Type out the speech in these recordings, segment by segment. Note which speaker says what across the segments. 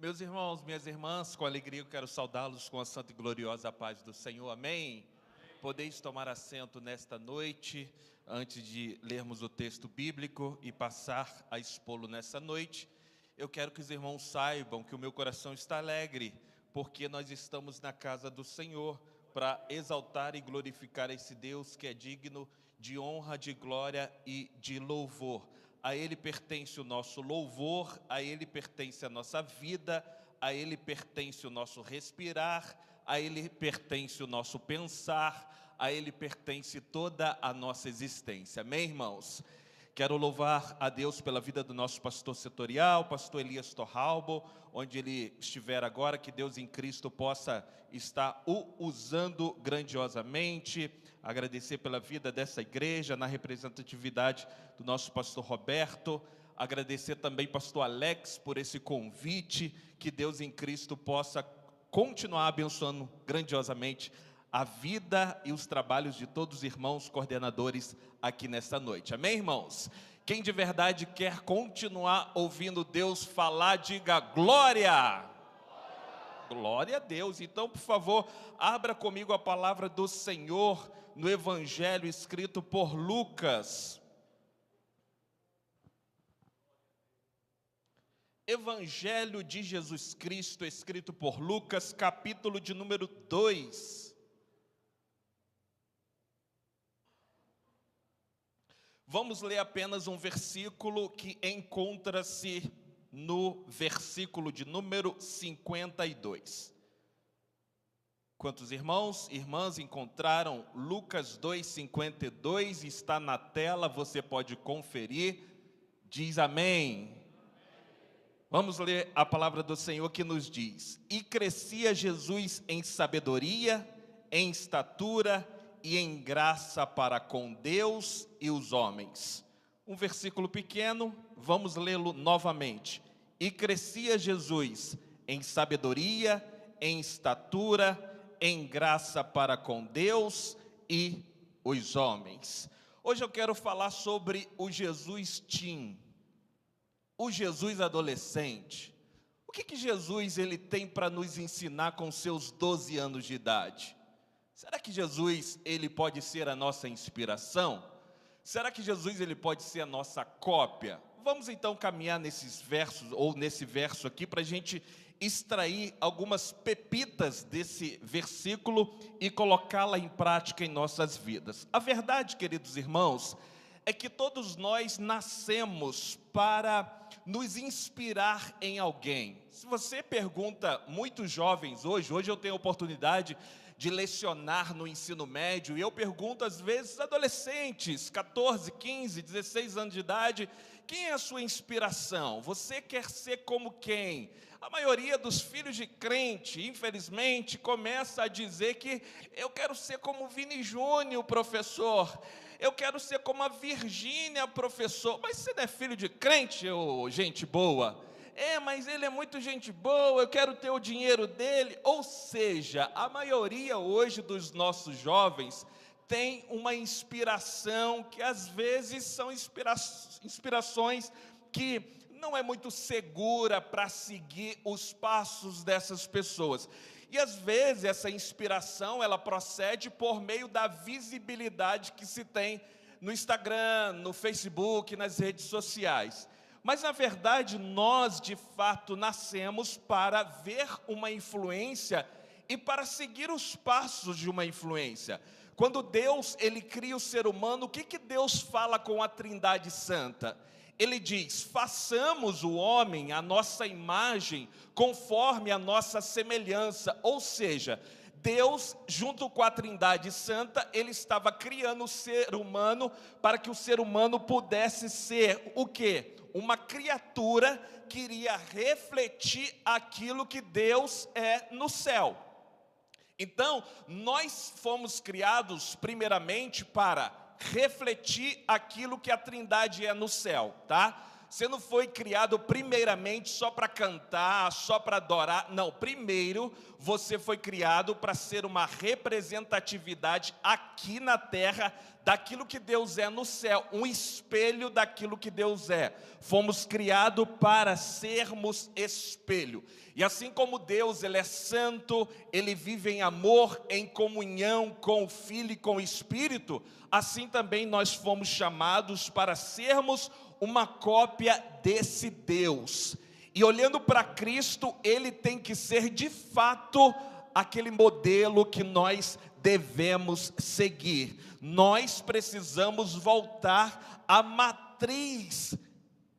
Speaker 1: Meus irmãos, minhas irmãs, com alegria eu quero saudá-los com a santa e gloriosa paz do Senhor, amém? Podeis tomar assento nesta noite, antes de lermos o texto bíblico e passar a expô-lo nessa noite. Eu quero que os irmãos saibam que o meu coração está alegre, porque nós estamos na casa do Senhor, para exaltar e glorificar esse Deus que é digno de honra, de glória e de louvor. A Ele pertence o nosso louvor, a Ele pertence a nossa vida, a Ele pertence o nosso respirar, a Ele pertence o nosso pensar, a Ele pertence toda a nossa existência. Amém, irmãos? Quero louvar a Deus pela vida do nosso pastor setorial, pastor Elias Torralbo, onde ele estiver agora, que Deus em Cristo possa estar o usando grandiosamente. Agradecer pela vida dessa igreja, na representatividade do nosso pastor Roberto. Agradecer também pastor Alex por esse convite, que Deus em Cristo possa continuar abençoando grandiosamente a vida e os trabalhos de todos os irmãos coordenadores aqui nesta noite. Amém, irmãos? Quem de verdade quer continuar ouvindo Deus falar, diga glória! Glória a Deus. Então, por favor, abra comigo a palavra do Senhor no Evangelho escrito por Lucas. Evangelho de Jesus Cristo, escrito por Lucas, capítulo de número 2. Vamos ler apenas um versículo que encontra-se no versículo de número 52. Quantos irmãos e irmãs encontraram Lucas 2:52? Está na tela, você pode conferir. Diz amém. Vamos ler a palavra do Senhor que nos diz: E crescia Jesus em sabedoria, em estatura e em graça para com Deus e os homens. Um versículo pequeno, vamos lê-lo novamente. E crescia Jesus em sabedoria, em estatura, em graça para com Deus e os homens. Hoje eu quero falar sobre o Jesus teen, o Jesus adolescente. O que Jesus ele tem para nos ensinar com seus 12 anos de idade? Será que Jesus ele pode ser a nossa inspiração? Será que Jesus ele pode ser a nossa cópia? Vamos então caminhar nesses versos, ou nesse verso aqui, para a gente extrair algumas pepitas desse versículo e colocá-la em prática em nossas vidas. A verdade, queridos irmãos, é que todos nós nascemos para nos inspirar em alguém. Se você pergunta muitos jovens hoje eu tenho a oportunidade de lecionar no ensino médio, e eu pergunto às vezes adolescentes, 14, 15, 16 anos de idade, quem é a sua inspiração? Você quer ser como quem? A maioria dos filhos de crente, infelizmente, começa a dizer que eu quero ser como o Vini Júnior, professor, eu quero ser como a Virgínia, professor. Mas você não é filho de crente, ô gente boa? Mas ele é muito gente boa, eu quero ter o dinheiro dele. Ou seja, a maioria hoje dos nossos jovens tem uma inspiração que às vezes são inspirações que não é muito segura para seguir os passos dessas pessoas. E às vezes essa inspiração ela procede por meio da visibilidade que se tem no Instagram, no Facebook, nas redes sociais. Mas, na verdade, nós, de fato, nascemos para ver uma influência e para seguir os passos de uma influência. Quando Deus, ele cria o ser humano, o que Deus fala com a Trindade Santa? Ele diz, façamos o homem à nossa imagem, conforme a nossa semelhança. Ou seja, Deus, junto com a Trindade Santa, ele estava criando o ser humano para que o ser humano pudesse ser o quê? Uma criatura que iria refletir aquilo que Deus é no céu. Então, nós fomos criados primeiramente para refletir aquilo que a Trindade é no céu, tá? Você não foi criado primeiramente só para cantar, só para adorar. Não, primeiro você foi criado para ser uma representatividade aqui na terra daquilo que Deus é no céu, um espelho daquilo que Deus é. Fomos criados para sermos espelho. E assim como Deus, Ele é santo, Ele vive em amor, em comunhão com o Filho e com o Espírito, assim também nós fomos chamados para sermos uma cópia desse Deus. E olhando para Cristo, Ele tem que ser de fato aquele modelo que nós devemos seguir. Nós precisamos voltar à matriz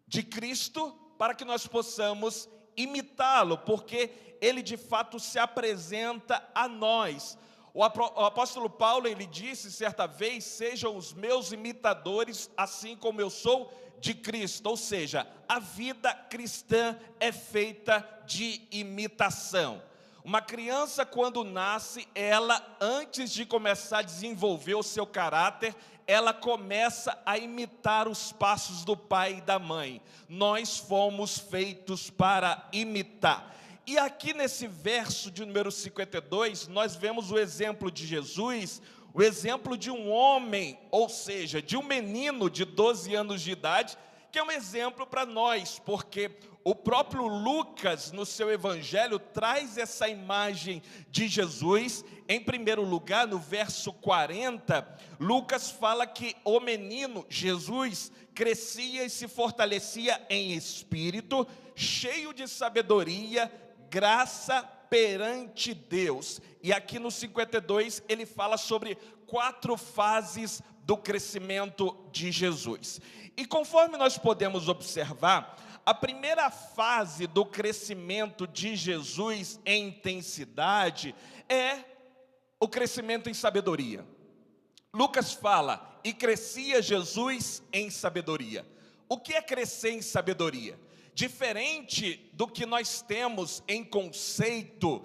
Speaker 1: de Cristo para que nós possamos imitá-lo, porque Ele de fato se apresenta a nós. O apóstolo Paulo, ele disse certa vez: sejam os meus imitadores, assim como eu sou de Cristo. Ou seja, a vida cristã é feita de imitação. Uma criança, quando nasce, ela, antes de começar a desenvolver o seu caráter, ela começa a imitar os passos do pai e da mãe. Nós fomos feitos para imitar. E aqui nesse verso de número 52, nós vemos o exemplo de Jesus, o exemplo de um homem, ou seja, de um menino de 12 anos de idade, que é um exemplo para nós, porque o próprio Lucas, no seu evangelho, traz essa imagem de Jesus. Em primeiro lugar, no verso 40, Lucas fala que o menino, Jesus, crescia e se fortalecia em espírito, cheio de sabedoria, graça perante Deus. E aqui no 52, ele fala sobre 4 fases do crescimento de Jesus. E conforme nós podemos observar, a primeira fase do crescimento de Jesus em intensidade é o crescimento em sabedoria. Lucas fala: e crescia Jesus em sabedoria. O que é crescer em sabedoria? Diferente do que nós temos em conceito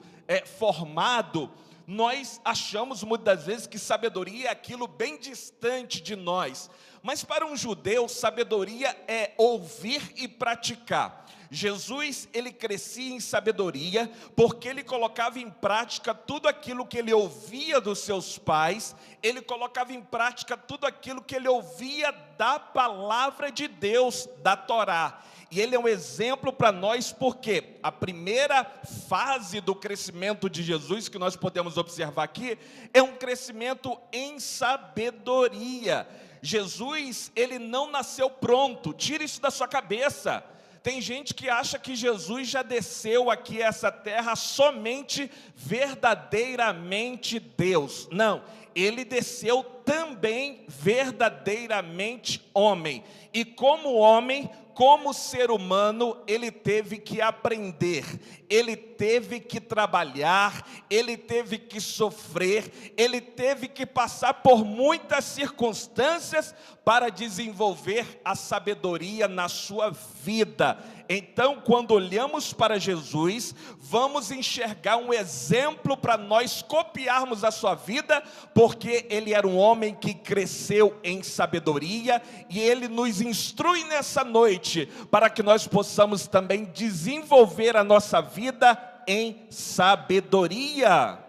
Speaker 1: formado, nós achamos muitas vezes que sabedoria é aquilo bem distante de nós. Mas para um judeu, sabedoria é ouvir e praticar. Jesus, ele crescia em sabedoria, porque ele colocava em prática tudo aquilo que ele ouvia dos seus pais, ele colocava em prática tudo aquilo que ele ouvia da palavra de Deus, da Torá. E ele é um exemplo para nós, porque a primeira fase do crescimento de Jesus, que nós podemos observar aqui, é um crescimento em sabedoria. Jesus, ele não nasceu pronto, tira isso da sua cabeça. Tem gente que acha que Jesus já desceu aqui a essa terra somente verdadeiramente Deus. Não, ele desceu também verdadeiramente homem. E como homem, como ser humano, ele teve que aprender, ele teve que trabalhar, ele teve que sofrer, ele teve que passar por muitas circunstâncias para desenvolver a sabedoria na sua vida. Então, quando olhamos para Jesus, vamos enxergar um exemplo para nós copiarmos a sua vida, porque ele era um homem que cresceu em sabedoria, e ele nos instrui nessa noite, para que nós possamos também desenvolver a nossa vida em sabedoria.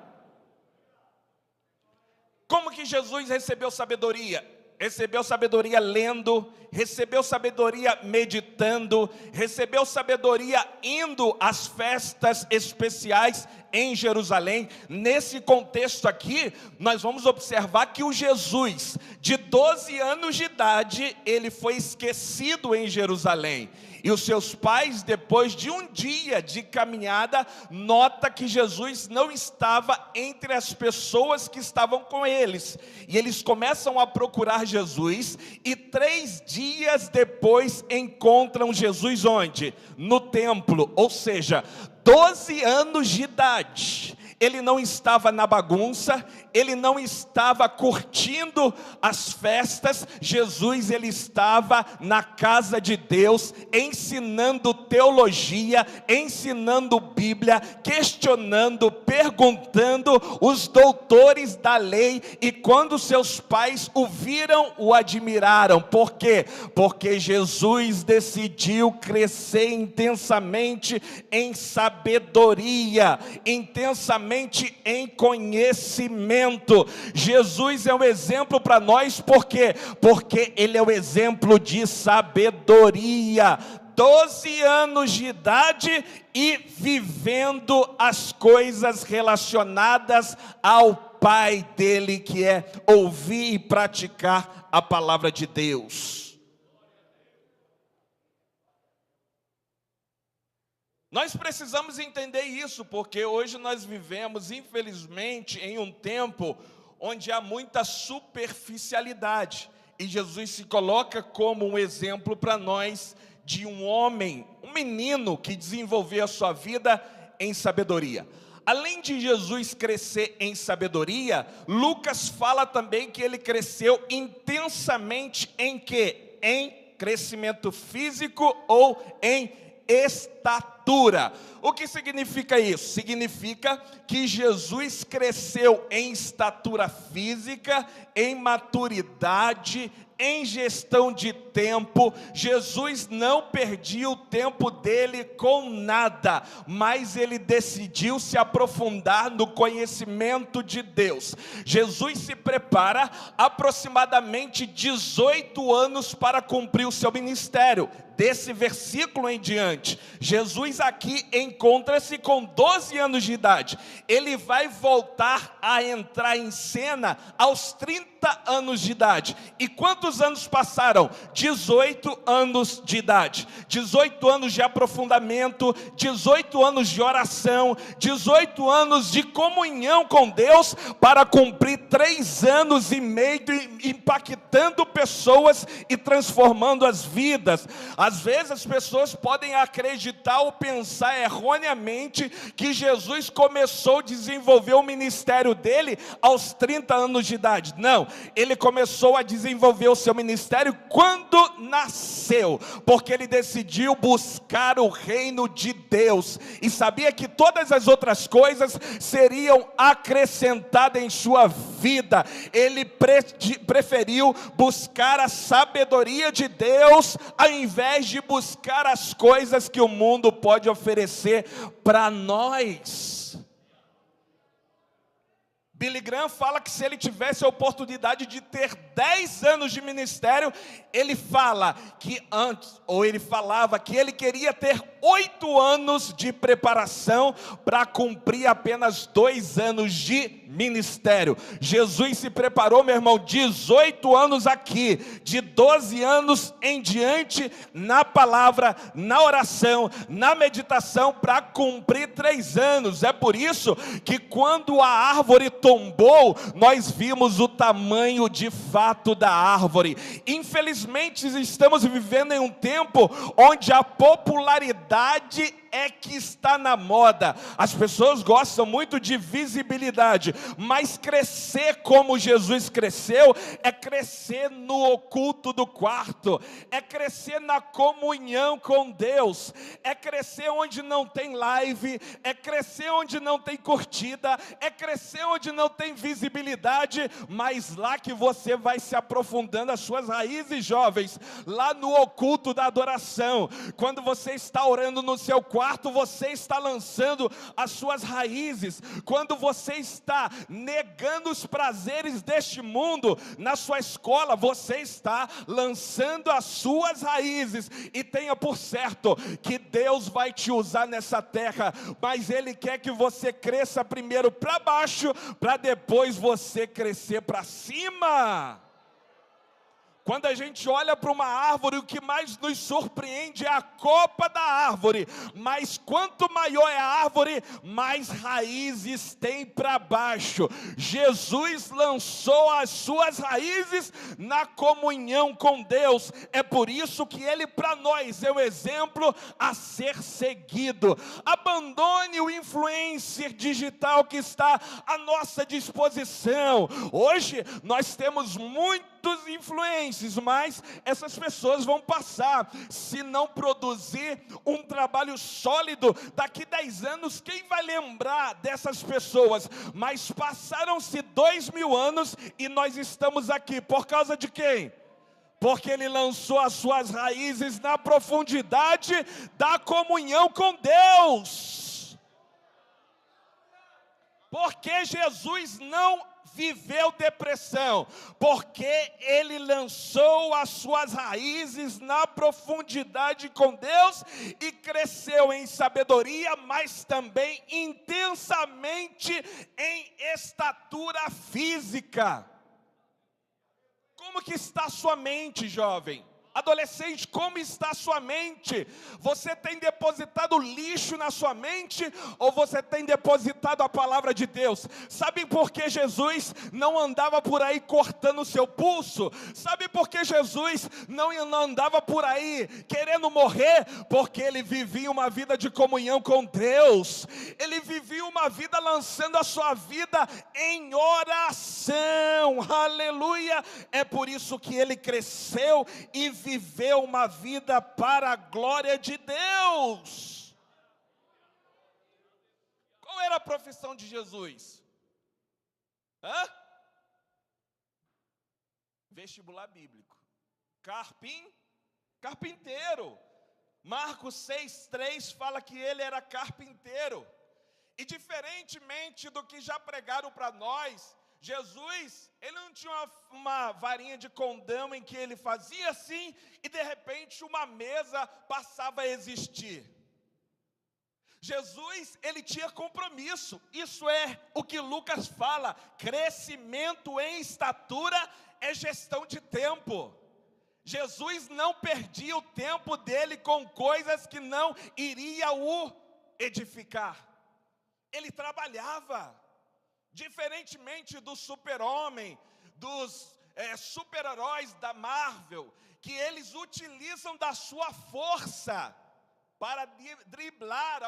Speaker 1: Como que Jesus recebeu sabedoria? Recebeu sabedoria lendo, recebeu sabedoria meditando, recebeu sabedoria indo às festas especiais em Jerusalém. Nesse contexto aqui, nós vamos observar que o Jesus, de 12 anos de idade, ele foi esquecido em Jerusalém. E os seus pais, depois de um dia de caminhada, nota que Jesus não estava entre as pessoas que estavam com eles. E eles começam a procurar Jesus, e 3 dias depois encontram Jesus onde? No templo, ou seja, 12 anos de idade. Ele não estava na bagunça, ele não estava curtindo as festas. Jesus, ele estava na casa de Deus, ensinando teologia, ensinando Bíblia, questionando, perguntando. Os doutores da lei, e quando seus pais o viram, o admiraram. Por quê? Porque Jesus decidiu crescer intensamente em sabedoria, intensamente em conhecimento. Jesus é um exemplo para nós, por quê? Porque ele é o exemplo de sabedoria. 12 anos de idade e vivendo as coisas relacionadas ao Pai dele, que é ouvir e praticar a palavra de Deus. Nós precisamos entender isso, porque hoje nós vivemos, infelizmente, em um tempo onde há muita superficialidade. E Jesus se coloca como um exemplo para nós de um homem, um menino que desenvolveu a sua vida em sabedoria. Além de Jesus crescer em sabedoria, Lucas fala também que ele cresceu intensamente em quê? Em crescimento físico ou em estatura. O que significa isso? Significa que Jesus cresceu em estatura física, em maturidade, em gestão de tempo. Jesus não perdia o tempo dele com nada, mas ele decidiu se aprofundar no conhecimento de Deus. Jesus se prepara aproximadamente 18 anos para cumprir o seu ministério. Desse versículo em diante, Jesus aqui encontra-se com 12 anos de idade. Ele vai voltar a entrar em cena aos 30 anos de idade. E quantos anos passaram? 18 anos de idade. 18 anos de aprofundamento, 18 anos de oração, 18 anos de comunhão com Deus, para cumprir 3 anos e meio impactando pessoas e transformando as vidas. Às vezes as pessoas podem acreditar ou pensar erroneamente que Jesus começou a desenvolver o ministério dele aos 30 anos de idade. Não, ele começou a desenvolver o seu ministério quando nasceu, porque ele decidiu buscar o reino de Deus, e sabia que todas as outras coisas seriam acrescentadas em sua vida. Ele preferiu buscar a sabedoria de Deus, ao invés de buscar as coisas que o mundo pode oferecer para nós. Billy Graham fala que se ele tivesse a oportunidade de ter 10 anos de ministério, ele falava que ele queria ter 8 anos de preparação para cumprir apenas 2 anos de ministério. Jesus se preparou, meu irmão, 18 anos aqui, de 12 anos em diante, na palavra, na oração, na meditação, para cumprir 3 anos. É por isso que quando a árvore tombou, nós vimos o tamanho de fato da árvore. Infelizmente estamos vivendo em um tempo onde a popularidade é que está na moda. As pessoas gostam muito de visibilidade, mas crescer como Jesus cresceu é crescer no oculto do quarto, é crescer na comunhão com Deus, é crescer onde não tem live, é crescer onde não tem curtida, é crescer onde não tem visibilidade, mas lá que você vai se aprofundando as suas raízes, jovens, lá no oculto da adoração. Quando você está orando no seu quarto, você está lançando as suas raízes. Quando você está negando os prazeres deste mundo na sua escola, você está lançando as suas raízes. E tenha por certo que Deus vai te usar nessa terra, mas Ele quer que você cresça primeiro para baixo, para depois você crescer para cima. Quando a gente olha para uma árvore, o que mais nos surpreende é a copa da árvore. Mas quanto maior é a árvore, mais raízes tem para baixo. Jesus lançou as suas raízes na comunhão com Deus. É por isso que Ele para nós é o exemplo a ser seguido. Abandone o influencer digital que está à nossa disposição. Hoje nós temos muitos influencers, mas essas pessoas vão passar. Se não produzir um trabalho sólido, daqui 10 anos, quem vai lembrar dessas pessoas? Mas passaram-se 2000 anos e nós estamos aqui, por causa de quem? Porque ele lançou as suas raízes na profundidade da comunhão com Deus. Porque Jesus não viveu depressão, porque ele lançou as suas raízes na profundidade com Deus e cresceu em sabedoria, mas também intensamente em estatura física. Como que está a sua mente, jovem? Adolescente, como está a sua mente? Você tem depositado lixo na sua mente ou você tem depositado a palavra de Deus? Sabe por que Jesus não andava por aí cortando o seu pulso? Sabe por que Jesus não andava por aí querendo morrer? Porque ele vivia uma vida de comunhão com Deus. Ele vivia uma vida lançando a sua vida em oração. Aleluia! É por isso que ele cresceu e viveu uma vida para a glória de Deus. Qual era a profissão de Jesus? Vestibular bíblico. Carpinteiro. Marcos 6:3 fala que ele era carpinteiro. E diferentemente do que já pregaram para nós, Jesus, ele não tinha uma varinha de condão em que ele fazia assim e de repente uma mesa passava a existir. Jesus, ele tinha compromisso. Isso é o que Lucas fala. Crescimento em estatura é gestão de tempo. Jesus não perdia o tempo dele com coisas que não iriam o edificar. Ele trabalhava. Diferentemente do super-homem, dos super-heróis da Marvel, que eles utilizam da sua força para driblar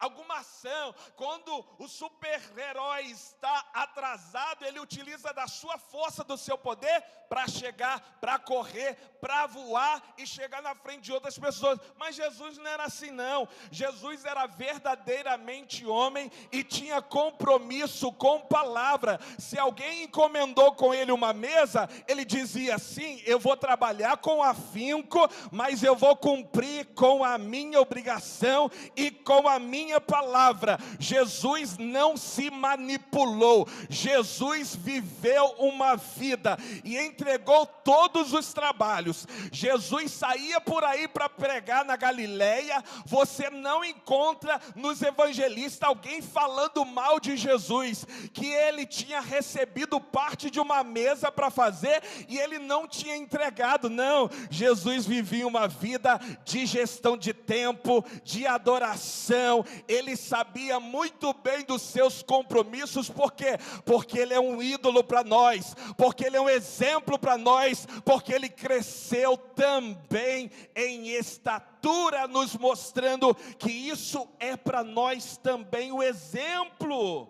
Speaker 1: alguma ação. Quando o super-herói está atrasado, ele utiliza da sua força, do seu poder, para chegar, para correr, para voar e chegar na frente de outras pessoas. Mas Jesus não era assim não. Jesus era verdadeiramente homem e tinha compromisso com palavra. Se alguém encomendou com ele uma mesa, ele dizia assim: eu vou trabalhar com afinco, mas eu vou cumprir com a minha obrigação e com a minha palavra. Jesus não se manipulou. Jesus viveu uma vida e entregou todos os trabalhos. Jesus saía por aí para pregar na Galileia. Você não encontra nos evangelistas alguém falando mal de Jesus, que ele tinha recebido parte de uma mesa para fazer e ele não tinha entregado. Não, Jesus vivia uma vida de gestão de tempo, de adoração. Ele sabia muito bem dos seus compromissos. Por quê? Porque ele é um ídolo para nós, porque ele é um exemplo para nós, porque ele cresceu também em estatura, nos mostrando que isso é para nós também o exemplo.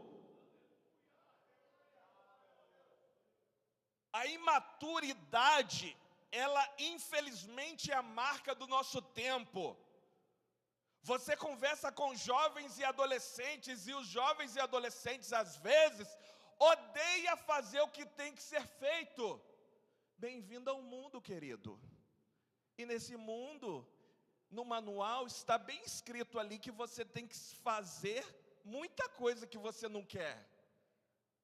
Speaker 1: A imaturidade, ela infelizmente é a marca do nosso tempo. Você conversa com jovens e adolescentes, e os jovens e adolescentes às vezes odeiam fazer o que tem que ser feito. Bem-vindo ao mundo, querido. E nesse mundo, no manual está bem escrito ali que você tem que fazer muita coisa que você não quer.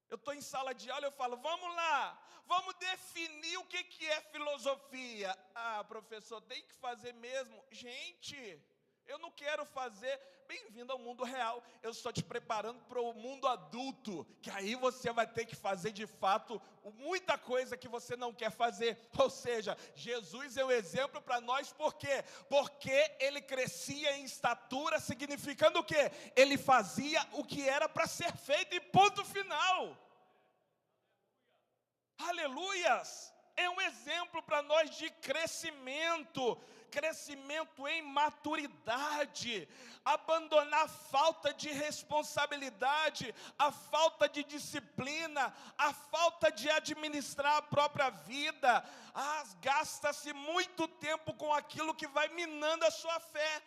Speaker 1: Eu estou em sala de aula, eu falo: vamos lá, vamos definir o que é filosofia. Ah, professor, tem que fazer mesmo. Gente, Eu não quero fazer, bem-vindo ao mundo real, eu estou te preparando para o mundo adulto, que aí você vai ter que fazer de fato muita coisa que você não quer fazer. Ou seja, Jesus é um exemplo para nós, por quê? Porque ele crescia em estatura, significando o quê? Ele fazia o que era para ser feito e ponto final. Aleluias! É um exemplo para nós de crescimento em maturidade, abandonar a falta de responsabilidade, a falta de disciplina, a falta de administrar a própria vida. Gasta-se muito tempo com aquilo que vai minando a sua fé.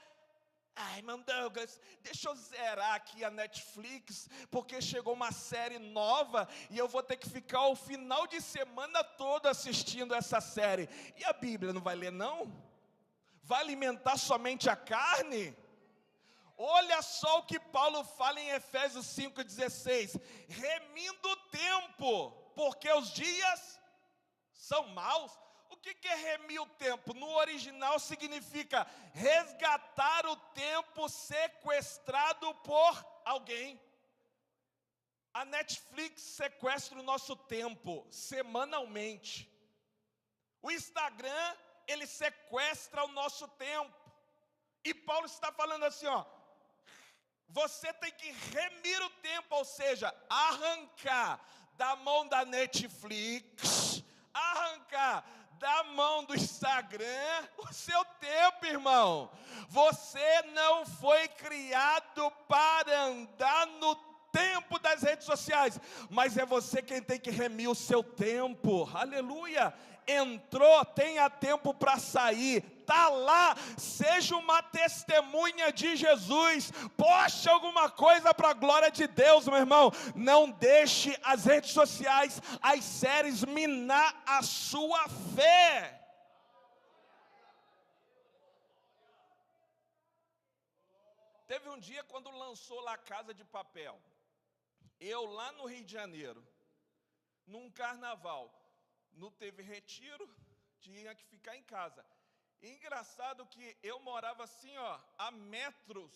Speaker 1: Irmão Douglas, deixa eu zerar aqui a Netflix, porque chegou uma série nova e eu vou ter que ficar o final de semana todo assistindo essa série. E a Bíblia não vai ler não? Vai alimentar somente a carne? Olha só o que Paulo fala em Efésios 5,16: remindo o tempo, porque os dias são maus. O que é remir o tempo? No original significa resgatar o tempo sequestrado por alguém. A Netflix sequestra o nosso tempo semanalmente. O Instagram, ele sequestra o nosso tempo. E Paulo está falando assim, você tem que remir o tempo, ou seja, arrancar da mão da Netflix, arrancar da mão do Instagram o seu tempo, irmão. Você não foi criado para andar no tempo das redes sociais, mas é você quem tem que remir o seu tempo. Aleluia! Entrou, tenha tempo para sair, está lá, seja uma testemunha de Jesus, poste alguma coisa para a glória de Deus, meu irmão. Não deixe as redes sociais, as séries minar a sua fé. Teve um dia quando lançou lá a Casa de Papel, eu lá no Rio de Janeiro, num carnaval, não teve retiro, tinha que ficar em casa. E engraçado que eu morava assim, a metros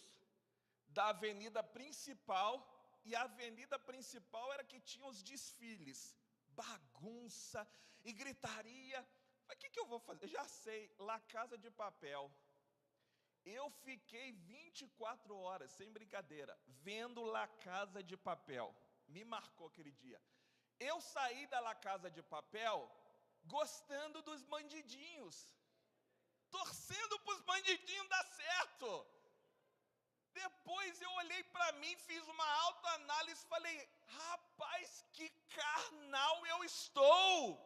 Speaker 1: da avenida principal, e a avenida principal era que tinha os desfiles, bagunça e gritaria. Mas o que eu vou fazer? Já sei, lá Casa de Papel. Eu fiquei 24 horas, sem brincadeira, vendo La Casa de Papel. Me marcou aquele dia. Eu saí da La Casa de Papel gostando dos bandidinhos, torcendo para os bandidinhos dar certo. Depois eu olhei para mim, fiz uma autoanálise e falei, rapaz, que carnal eu estou,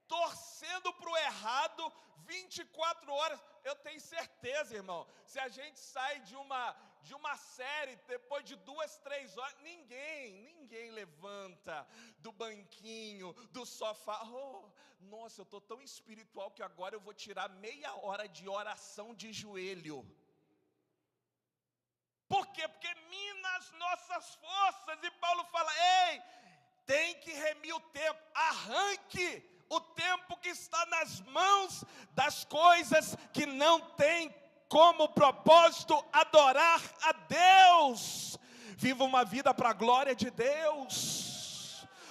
Speaker 1: torcendo para o errado 24 horas. Eu tenho certeza, irmão, se a gente sai de uma série, depois de 2, 3 horas, ninguém levanta do banquinho, do sofá. Nossa, eu estou tão espiritual que agora eu vou tirar meia hora de oração de joelho. Por quê? Porque mina as nossas forças. E Paulo fala, ei, tem que remir o tempo, arranque o tempo que está nas mãos das coisas que não tem como propósito adorar a Deus. Viva uma vida para a glória de Deus.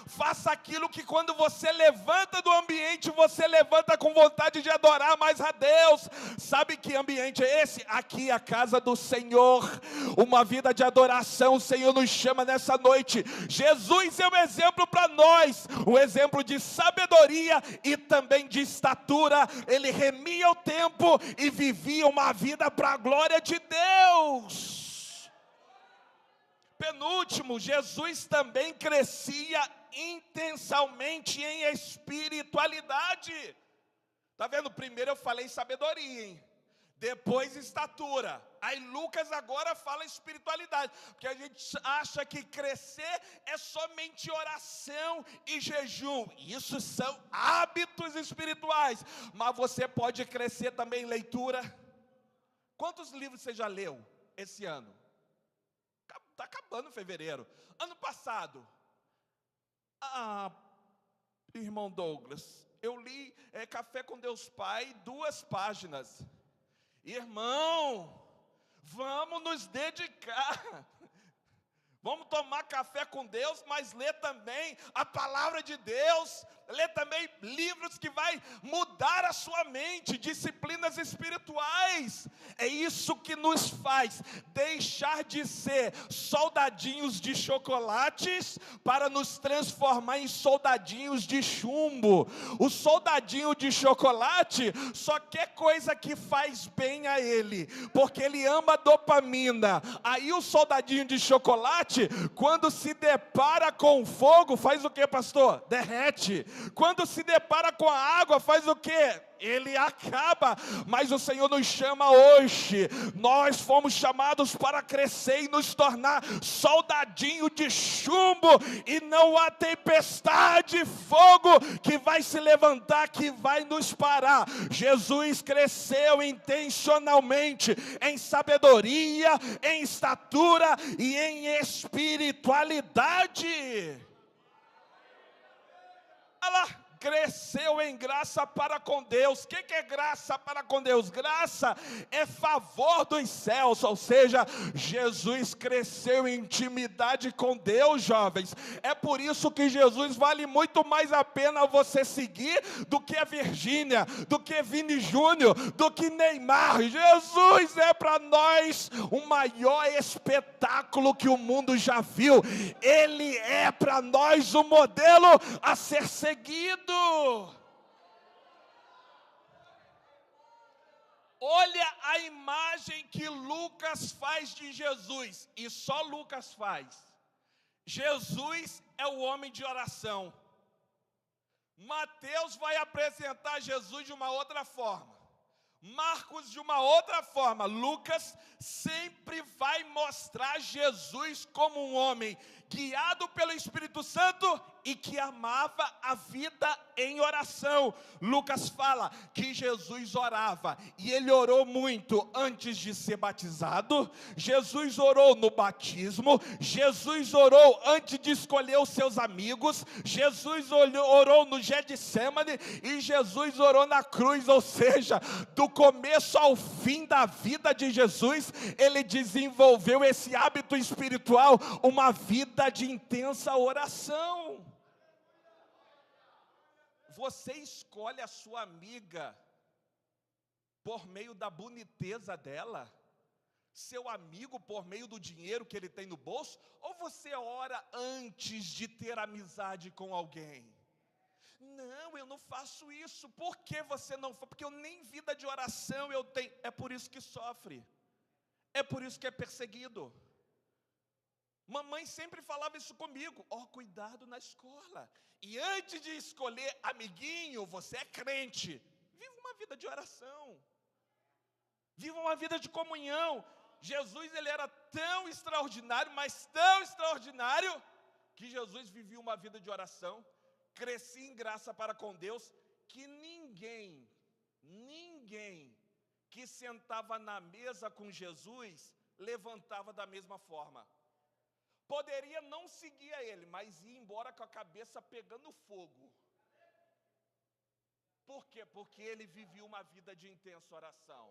Speaker 1: Faça aquilo que quando você levanta do ambiente, você levanta com vontade de adorar mais a Deus. Sabe que ambiente é esse? Aqui é a casa do Senhor, uma vida de adoração. O Senhor nos chama nessa noite. Jesus é um exemplo para nós, um exemplo de sabedoria e também de estatura. Ele remia o tempo e vivia uma vida para a glória de Deus. Penúltimo, Jesus também crescia intensamente em espiritualidade. Está vendo? Primeiro eu falei sabedoria, hein? Depois estatura. Aí Lucas agora fala espiritualidade, porque a gente acha que crescer é somente oração e jejum. Isso são hábitos espirituais, mas você pode crescer também em leitura. Quantos livros você já leu esse ano? Está acabando fevereiro. Ano passado, irmão Douglas, eu li Café com Deus Pai, 2 páginas. Irmão, Vamos nos dedicar. Vamos tomar café com Deus, mas ler também a palavra de Deus, ler também livros que vai mudar a sua mente, disciplinas espirituais. É isso que nos faz deixar de ser soldadinhos de chocolates para nos transformar em soldadinhos de chumbo. O soldadinho de chocolate só quer coisa que faz bem a ele, porque ele ama dopamina. Aí o soldadinho de chocolate, quando se depara com o fogo, faz o que, pastor? Derrete. Quando se depara com a água, faz o que? Ele acaba. Mas o Senhor nos chama hoje. Nós fomos chamados para crescer e nos tornar soldadinho de chumbo, e não há tempestade, fogo que vai se levantar, que vai nos parar. Jesus cresceu intencionalmente em sabedoria, em estatura e em espiritualidade. Ela cresceu em graça para com Deus. O que é graça para com Deus? Graça é favor dos céus, ou seja, Jesus cresceu em intimidade com Deus, jovens. É por isso que Jesus vale muito mais a pena você seguir do que a Virgínia, do que Vini Júnior, do que Neymar. Jesus é para nós o maior espetáculo que o mundo já viu. Ele é para nós o modelo a ser seguido. Olha a imagem que Lucas faz de Jesus, e só Lucas faz. Jesus é o homem de oração. Mateus vai apresentar Jesus de uma outra forma, Marcos de uma outra forma. Lucas sempre vai mostrar Jesus como um homem guiado pelo Espírito Santo e que amava a vida em oração. Lucas fala que Jesus orava, e ele orou muito antes de ser batizado. Jesus orou no batismo. Jesus orou antes de escolher os seus amigos. Jesus orou no Getsemane, e Jesus orou na cruz. Ou seja, do começo ao fim da vida de Jesus, ele desenvolveu esse hábito espiritual, uma vida de intensa oração. Você escolhe a sua amiga por meio da boniteza dela, seu amigo por meio do dinheiro que ele tem no bolso, ou você ora antes de ter amizade com alguém? Não, eu não faço isso. Por que você não faz? Porque eu nem vida de oração eu tenho. É por isso que sofre, é por isso que é perseguido. Mamãe sempre falava isso comigo: cuidado na escola. E antes de escolher amiguinho, você é crente, viva uma vida de oração, viva uma vida de comunhão. Jesus, ele era tão extraordinário, mas tão extraordinário, que Jesus vivia uma vida de oração, crescia em graça para com Deus, que ninguém que sentava na mesa com Jesus levantava da mesma forma. Poderia não seguir a ele, mas ia embora com a cabeça pegando fogo. Por quê? Porque ele vivia uma vida de intensa oração.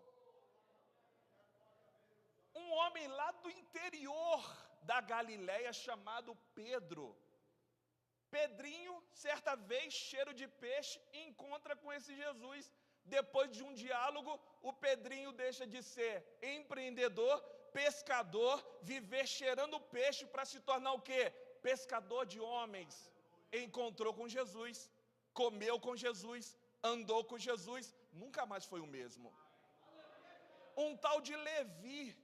Speaker 1: Um homem lá do interior da Galileia chamado Pedro. Pedrinho, certa vez, cheiro de peixe, encontra com esse Jesus. Depois de um diálogo, o Pedrinho deixa de ser empreendedor, pescador, viver cheirando peixe para se tornar o quê? Pescador de homens. Encontrou com Jesus, comeu com Jesus, andou com Jesus, nunca mais foi o mesmo. Um tal de Levi,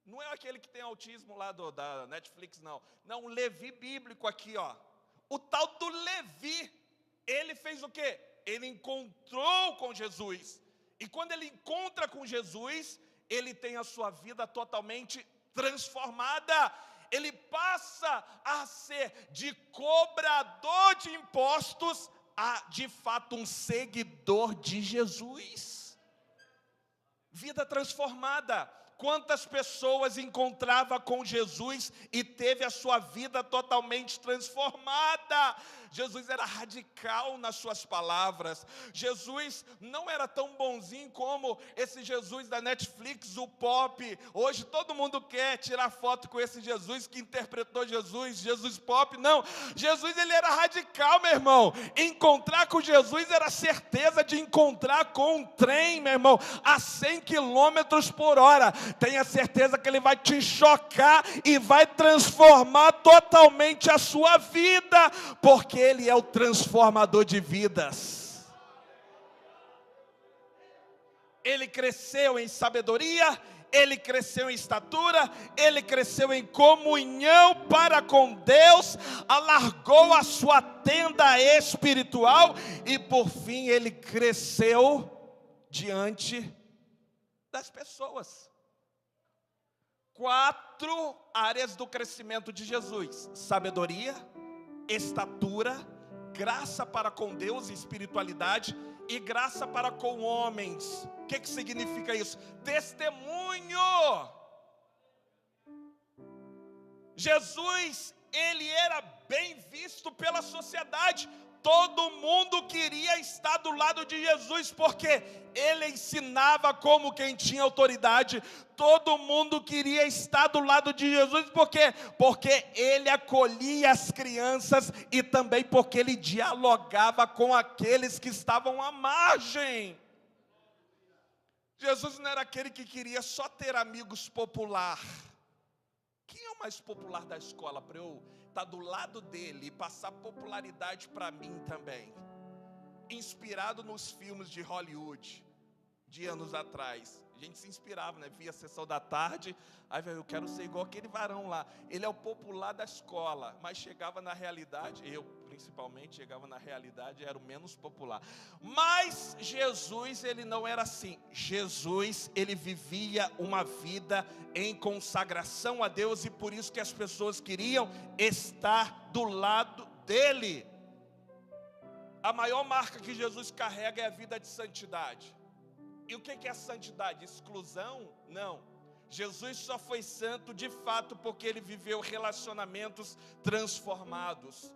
Speaker 1: não é aquele que tem autismo lá da Netflix, não. Não, um Levi bíblico aqui, ó. O tal do Levi, ele fez o quê? Ele encontrou com Jesus. E quando ele encontra com Jesus, ele tem a sua vida totalmente transformada. Ele passa a ser de cobrador de impostos a, de fato, um seguidor de Jesus. Vida transformada. Quantas pessoas encontrava com Jesus e teve a sua vida totalmente transformada? Jesus era radical nas suas palavras. Jesus não era tão bonzinho como esse Jesus da Netflix, o pop. Hoje todo mundo quer tirar foto com esse Jesus que interpretou Jesus pop. Não, Jesus ele era radical, meu irmão. Encontrar com Jesus era certeza de encontrar com um trem, meu irmão, a 100 km por hora. Tenha certeza que ele vai te chocar e vai transformar totalmente a sua vida, porque ele é o transformador de vidas. Ele cresceu em sabedoria, ele cresceu em estatura, ele cresceu em comunhão para com Deus, alargou a sua tenda espiritual e por fim ele cresceu diante das pessoas. 4 áreas do crescimento de Jesus: sabedoria, estatura, graça para com Deus e espiritualidade, e graça para com homens. O que significa isso? Testemunho. Jesus, ele era bem visto pela sociedade. Todo mundo queria estar do lado de Jesus, porque ele ensinava como quem tinha autoridade. Todo mundo queria estar do lado de Jesus, por quê? Porque ele acolhia as crianças e também porque ele dialogava com aqueles que estavam à margem. Jesus não era aquele que queria só ter amigos popular. Quem é o mais popular da escola para eu estar do lado dele e passar popularidade para mim também? Inspirado nos filmes de Hollywood, de anos atrás. A gente se inspirava, né? Via a sessão da tarde, aí eu quero ser igual aquele varão lá. Ele é o popular da escola, mas chegava na realidade, eu principalmente chegava na realidade, era o menos popular. Mas Jesus, ele não era assim. Jesus, ele vivia uma vida em consagração a Deus, e por isso que as pessoas queriam estar do lado dele. A maior marca que Jesus carrega é a vida de santidade. E o que é santidade? Exclusão? Não. Jesus só foi santo de fato porque ele viveu relacionamentos transformados.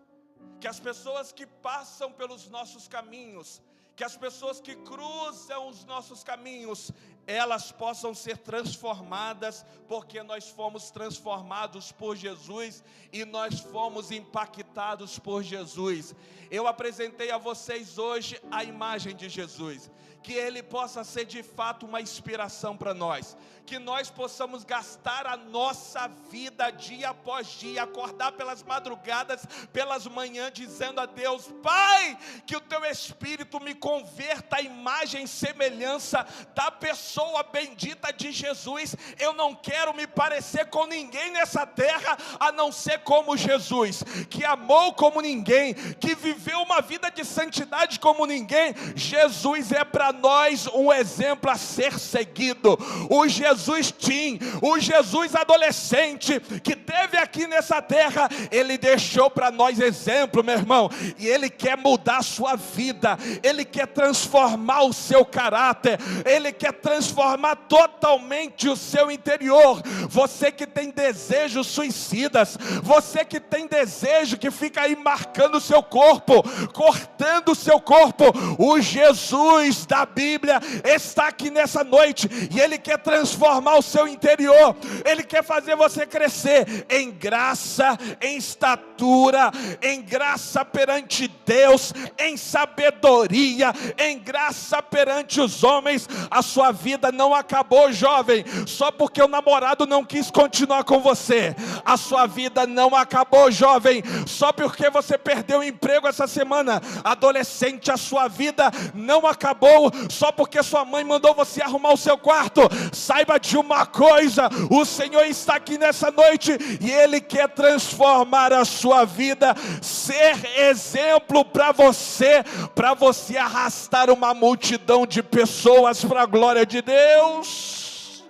Speaker 1: Que as pessoas que passam pelos nossos caminhos, que as pessoas que cruzam os nossos caminhos, elas possam ser transformadas, porque nós fomos transformados por Jesus e nós fomos impactados por Jesus. Eu apresentei a vocês hoje a imagem de Jesus, que ele possa ser de fato uma inspiração para nós, que nós possamos gastar a nossa vida dia após dia, acordar pelas madrugadas, pelas manhãs, dizendo a Deus: Pai, que o teu Espírito me converta à imagem e semelhança da pessoa bendita de Jesus. Eu não quero me parecer com ninguém nessa terra, a não ser como Jesus, que amou como ninguém, que viveu uma vida de santidade como ninguém. Jesus é para nós um exemplo a ser seguido. O Jesus teen, o Jesus adolescente que teve aqui nessa terra, ele deixou para nós exemplo, meu irmão, e ele quer mudar a sua vida, ele quer transformar o seu caráter, ele quer transformar totalmente o seu interior. Você que tem desejos suicidas, você que tem desejo que fica aí marcando o seu corpo, cortando o seu corpo, o Jesus da Bíblia está aqui nessa noite, e ele quer transformar o seu interior, ele quer fazer você crescer em graça, em estatura, em graça perante Deus, em sabedoria, em graça perante os homens. A sua vida não acabou, jovem, só porque o namorado não quis continuar com você. A sua vida não acabou, jovem, só porque você perdeu o emprego essa semana. Adolescente, a sua vida não acabou só porque sua mãe mandou você arrumar o seu quarto. Saiba de uma coisa: o Senhor está aqui nessa noite e ele quer transformar a sua vida, ser exemplo para você arrastar uma multidão de pessoas para a glória de Deus.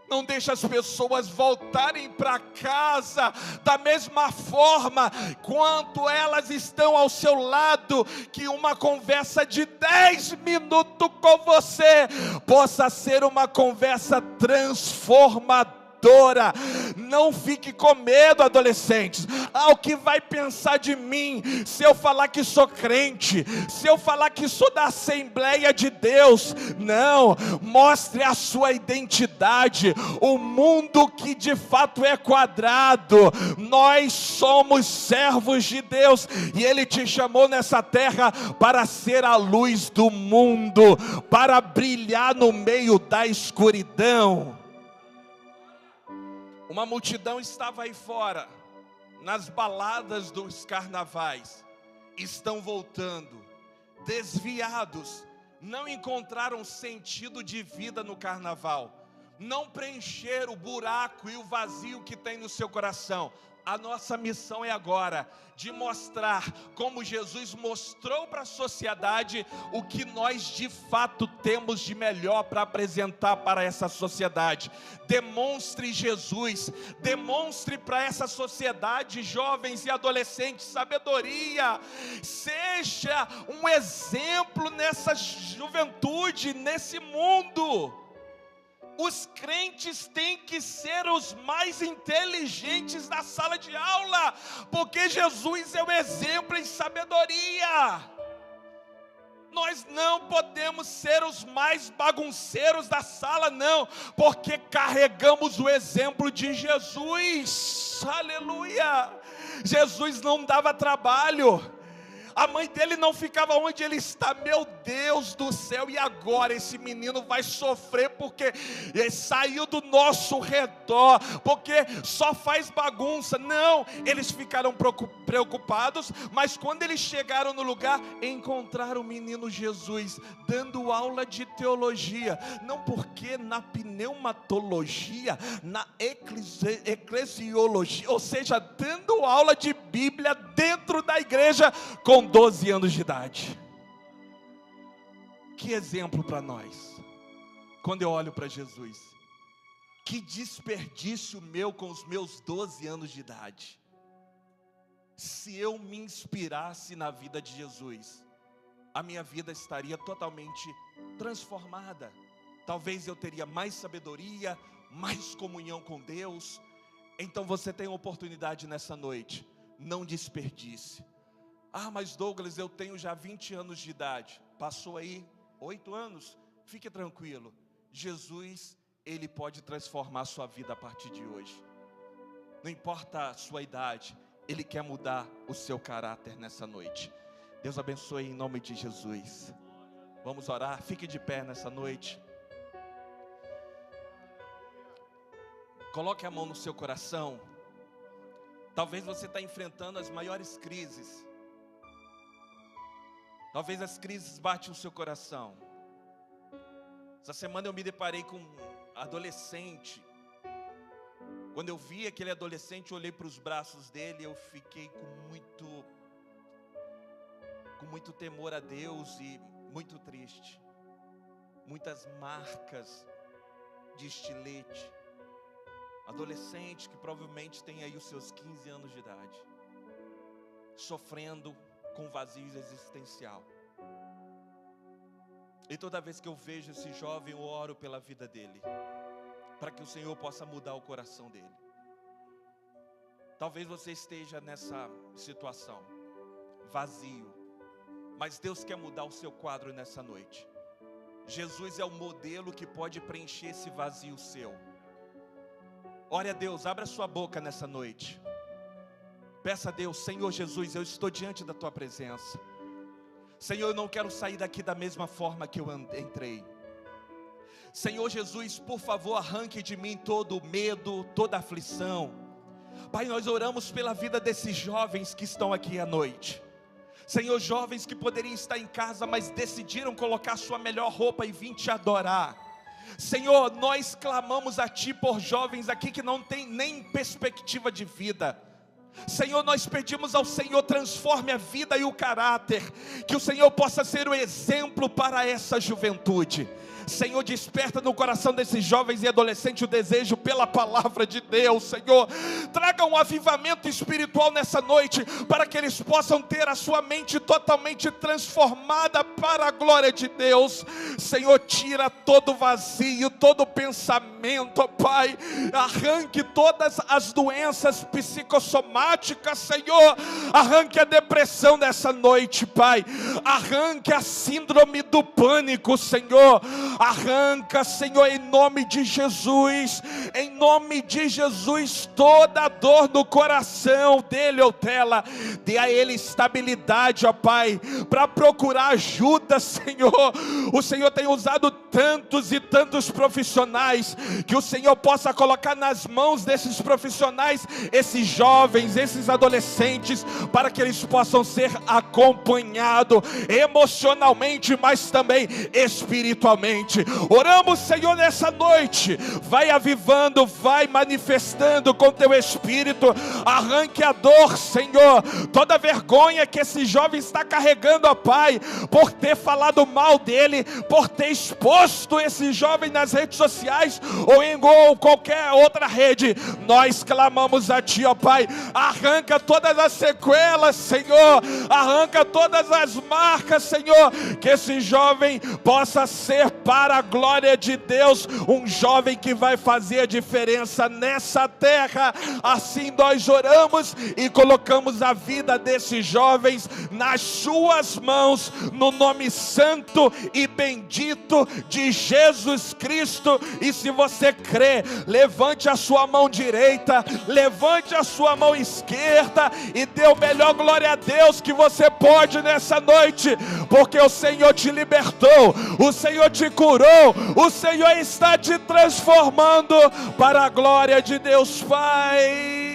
Speaker 1: Não deixa as pessoas voltarem para casa da mesma forma quanto elas estão ao seu lado. Que uma conversa de 10 minutos com você possa ser uma conversa transformadora. Não fique com medo, adolescentes. O que vai pensar de mim se eu falar que sou crente, se eu falar que sou da Assembleia de Deus? Não, mostre a sua identidade. O mundo que de fato é quadrado, nós somos servos de Deus, e Ele te chamou nessa terra para ser a luz do mundo, para brilhar no meio da escuridão. Uma multidão estava aí fora, nas baladas dos carnavais. Estão voltando, desviados, não encontraram sentido de vida no carnaval, não preencheram o buraco e o vazio que tem no seu coração. A nossa missão é agora de mostrar, como Jesus mostrou para a sociedade, o que nós de fato temos de melhor para apresentar para essa sociedade. Demonstre Jesus, demonstre para essa sociedade, jovens e adolescentes, sabedoria. Seja um exemplo nessa juventude, nesse mundo. Os crentes têm que ser os mais inteligentes da sala de aula, porque Jesus é o exemplo em sabedoria. Nós não podemos ser os mais bagunceiros da sala, não, porque carregamos o exemplo de Jesus. Aleluia! Jesus não dava trabalho. A mãe dele não ficava onde ele está. Meu Deus do céu, e agora esse menino vai sofrer porque ele saiu do nosso redor, porque só faz bagunça. Não, eles ficaram preocupados, mas quando eles chegaram no lugar, encontraram o menino Jesus dando aula de teologia. Não, porque na pneumatologia, na eclesiologia, ou seja, dando aula de Bíblia dentro da igreja com 12 anos de idade. Que exemplo para nós. Quando eu olho para Jesus, que desperdício meu com os meus 12 anos de idade. Se eu me inspirasse na vida de Jesus, a minha vida estaria totalmente transformada. Talvez eu teria mais sabedoria, mais comunhão com Deus. Então você tem a oportunidade nessa noite. Não desperdice. Mas Douglas, eu tenho já 20 anos de idade. Passou aí 8 anos. Fique tranquilo. Jesus, Ele pode transformar a sua vida a partir de hoje. Não importa a sua idade, Ele quer mudar o seu caráter nessa noite. Deus abençoe em nome de Jesus. Vamos orar. Fique de pé nessa noite. Coloque a mão no seu coração. Talvez você está enfrentando as maiores crises. Talvez as crises batem o seu coração. Essa semana eu me deparei com um adolescente. Quando eu vi aquele adolescente, eu olhei para os braços dele, eu fiquei com muito temor a Deus e muito triste. Muitas marcas de estilete. Adolescente que provavelmente tem aí os seus 15 anos de idade, sofrendo com vazio existencial. E toda vez que eu vejo esse jovem, eu oro pela vida dele, para que o Senhor possa mudar o coração dele. Talvez você esteja nessa situação, vazio, mas Deus quer mudar o seu quadro nessa noite. Jesus é o modelo que pode preencher esse vazio seu. Ore a Deus, abra sua boca nessa noite. Peça a Deus: Senhor Jesus, eu estou diante da Tua presença. Senhor, eu não quero sair daqui da mesma forma que eu entrei. Senhor Jesus, por favor, arranque de mim todo medo, toda aflição. Pai, nós oramos pela vida desses jovens que estão aqui à noite. Senhor, jovens que poderiam estar em casa, mas decidiram colocar sua melhor roupa e vir Te adorar. Senhor, nós clamamos a Ti por jovens aqui que não tem nem perspectiva de vida. Senhor, nós pedimos ao Senhor, transforme a vida e o caráter, que o Senhor possa ser o exemplo para essa juventude. Senhor, desperta no coração desses jovens e adolescentes o desejo pela palavra de Deus, Senhor. Traga um avivamento espiritual nessa noite, para que eles possam ter a sua mente totalmente transformada para a glória de Deus. Senhor, tira todo vazio, todo pensamento, ó Pai. Arranque todas as doenças psicossomáticas, Senhor. Arranque a depressão nessa noite, Pai. Arranque a síndrome do pânico, Senhor. Arranca, Senhor, em nome de Jesus. Em nome de Jesus, toda dor no coração dele ou dela, dê a ele estabilidade, ó Pai, para procurar ajuda, Senhor. O Senhor tem usado tantos e tantos profissionais, que o Senhor possa colocar nas mãos desses profissionais, esses jovens, esses adolescentes, para que eles possam ser acompanhados emocionalmente, mas também espiritualmente. Oramos, Senhor, nessa noite, vai avivando, vai manifestando com teu Espírito. Arranque a dor, Senhor, toda vergonha que esse jovem está carregando, ó Pai, por ter falado mal dele, por ter exposto esse jovem nas redes sociais ou em qualquer outra rede. Nós clamamos a Ti, ó Pai. Arranca todas as sequelas, Senhor. Arranca todas as marcas, Senhor. Que esse jovem possa ser, para a glória de Deus, um jovem que vai fazer a diferença nessa terra. Assim nós oramos e colocamos a vida desses jovens nas suas mãos, no nome santo e bendito de Jesus Cristo. E se você crê, levante a sua mão direita, levante a sua mão esquerda e dê o melhor glória a Deus que você pode nessa noite, porque o Senhor te libertou, o Senhor te curou, o Senhor está te transformando para a glória de Deus Pai.